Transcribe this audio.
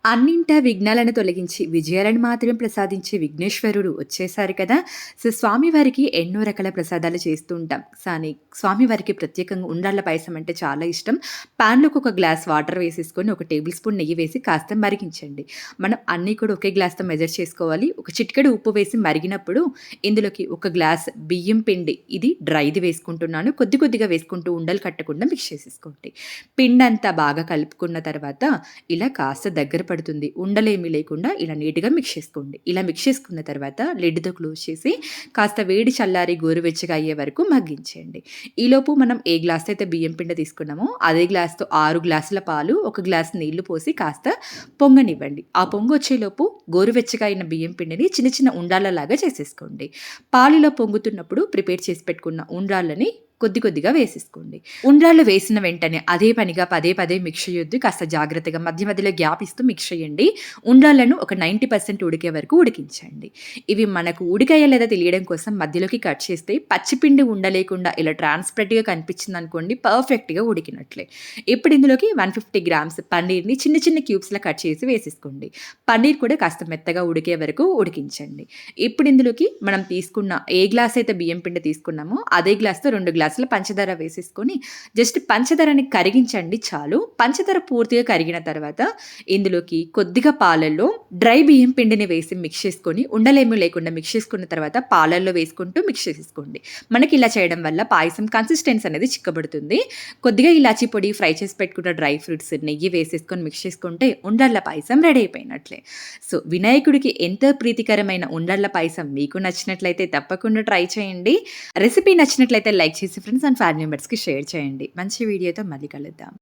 అన్నింటా విఘ్నాలను తొలగించి విజయాలను మాత్రం ప్రసాదించే విఘ్నేశ్వరుడు వచ్చేసారు కదా! సో, స్వామివారికి ఎన్నో రకాల ప్రసాదాలు చేస్తూ ఉంటాం. కానీ స్వామివారికి ప్రత్యేకంగా ఉండ్రాళ్ళ పాయసం అంటే చాలా ఇష్టం. పాన్‌లోకి ఒక గ్లాస్ వాటర్ వేసేసుకొని, ఒక టేబుల్ స్పూన్ నెయ్యి వేసి కాస్త మరిగించండి. మనం అన్నీ కూడా ఒకే గ్లాస్‌తో మెజర్ చేసుకోవాలి. ఒక చిటికెడు ఉప్పు వేసి మరిగినప్పుడు ఇందులోకి ఒక గ్లాస్ బియ్యం పిండి, ఇది డ్రైది వేసుకుంటున్నాను. కొద్ది కొద్దిగా వేసుకుంటూ ఉండలు కట్టకుండా మిక్స్ చేసేసుకోండి. పిండంతా బాగా కలుపుకున్న తర్వాత ఇలా కాస్త దగ్గర పడుతుంది. ఉండలేమీ లేకుండా ఇలా నీట్‌గా మిక్స్ చేసుకోండి. ఇలా మిక్స్ చేసుకున్న తర్వాత లిడ్‌తో క్లోజ్ చేసి కాస్త వేడి చల్లారి గోరువెచ్చగా అయ్యే వరకు మగ్గించేయండి. ఈలోపు మనం ఏ గ్లాస్‌తో అయితే బియ్యం పిండి తీసుకున్నామో అదే గ్లాస్‌తో 6 గ్లాసుల పాలు, ఒక గ్లాస్ నీళ్లు పోసి కాస్త పొంగనివ్వండి. ఆ పొంగొచ్చేలోపు గోరువెచ్చగా అయిన బియ్యం పిండిని చిన్న చిన్న ఉండాలలాగా చేసేసుకోండి. పాలిలా పొంగుతున్నప్పుడు ప్రిపేర్ చేసి పెట్టుకున్న ఉండ్రాళ్ళని కొద్ది కొద్దిగా వేసేసుకోండి. ఉండ్రాళ్ళు వేసిన వెంటనే అదే పనిగా పదే పదే మిక్స్ చేయొద్దు. కాస్త జాగ్రత్తగా మధ్య మధ్యలో గ్యాప్ ఇస్తూ మిక్స్ చేయండి. ఉండ్రాళ్ళను ఒక 90% ఉడికే వరకు ఉడికించండి. ఇవి మనకు ఉడికాయా లేదా తెలియడం కోసం మధ్యలోకి కట్ చేస్తే పచ్చిపిండి ఉండలేకుండా ఇలా ట్రాన్స్‌పరెంట్‌గా కనిపించిందనుకోండి పర్ఫెక్ట్‌గా ఉడికినట్లే. ఇప్పుడు ఇందులోకి 150 గ్రామ్స్ పన్నీర్‌ని చిన్న చిన్న క్యూబ్స్‌లా కట్ చేసి వేసేసుకోండి. పన్నీర్ కూడా కాస్త మెత్తగా ఉడికే వరకు ఉడికించండి. ఇప్పుడు ఇందులోకి మనం తీసుకున్న ఏ గ్లాస్ అయితే బియ్యం పిండి తీసుకున్నామో అదే గ్లాస్‌తో 2 గ్లాసుల పంచదార వేసేసుకొని జస్ట్ పంచదారని కరిగించండి చాలు. పంచదార పూర్తిగా కరిగిన తర్వాత ఇందులోకి కొద్దిగా పాలల్లో డ్రై బియ్యం పిండిని వేసి మిక్స్ చేసుకొని ఉండలేమీ లేకుండా మిక్స్ చేసుకున్న తర్వాత పాలల్లో వేసుకుంటూ మిక్స్ చేసేసుకోండి. మనకి ఇలా చేయడం వల్ల పాయసం కన్సిస్టెన్సీ అనేది చిక్కబడుతుంది. కొద్దిగా ఇలాచీ పొడి, ఫ్రై చేసి పెట్టుకున్న డ్రై ఫ్రూట్స్, నెయ్యి వేసేసుకొని మిక్స్ చేసుకుంటే ఉండ్రాళ్ళ పాయసం రెడీ అయిపోయినట్లే. సో, వినాయకుడికి ఎంతో ప్రీతికరమైన ఉండ్రాళ్ళ పాయసం మీకు నచ్చినట్లయితే తప్పకుండా ట్రై చేయండి. రెసిపీ నచ్చినట్లయితే లైక్ చేసి ఫ్రెండ్స్ అండ్ ఫ్యామిలీ మెంబర్స్‌కి షేర్ చేయండి. మంచి వీడియోతో మళ్ళీ కలుద్దాం.